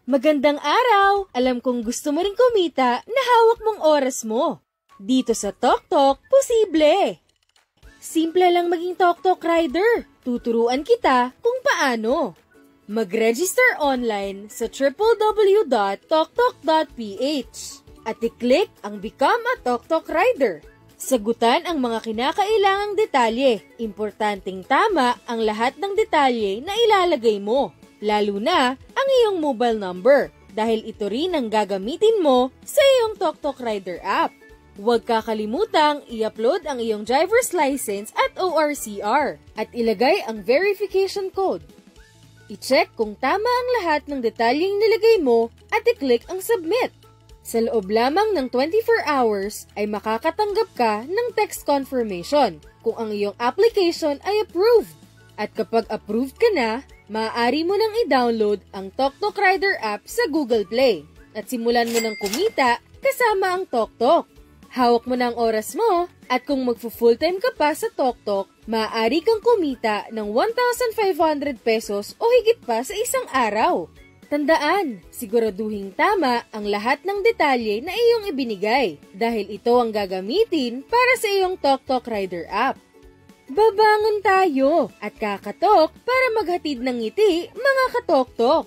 Magandang araw! Alam kong gusto mo rin kumita na hawak mong oras mo. Dito sa TokTok, posible! Simple lang maging TokTok rider. Tuturuan kita kung paano. Mag-register online sa www.toktok.ph at i-click ang Become a TokTok Rider. Sagutan ang mga kinakailangang detalye. Importanteng tama ang lahat ng detalye na ilalagay mo. Lalo na ang iyong mobile number dahil ito rin ang gagamitin mo sa iyong TokTok Rider app. Huwag kakalimutang i-upload ang iyong driver's license at ORCR at ilagay ang verification code. I-check kung tama ang lahat ng detalyeng nilagay mo at i-click ang submit. Sa loob lamang ng 24 hours ay makakatanggap ka ng text confirmation kung ang iyong application ay approved. At kapag approved ka na, maaari mo nang i-download ang TokTok Rider app sa Google Play at simulan mo nang kumita kasama ang TokTok. Hawak mo na ang oras mo at kung magfu-full-time ka pa sa TokTok, maaari kang kumita ng 1,500 pesos o higit pa sa isang araw. Tandaan, siguraduhing tama ang lahat ng detalye na iyong ibinigay dahil ito ang gagamitin para sa iyong TokTok Rider app. Babangon tayo at kakatok para maghatid ng ngiti mga katoktok.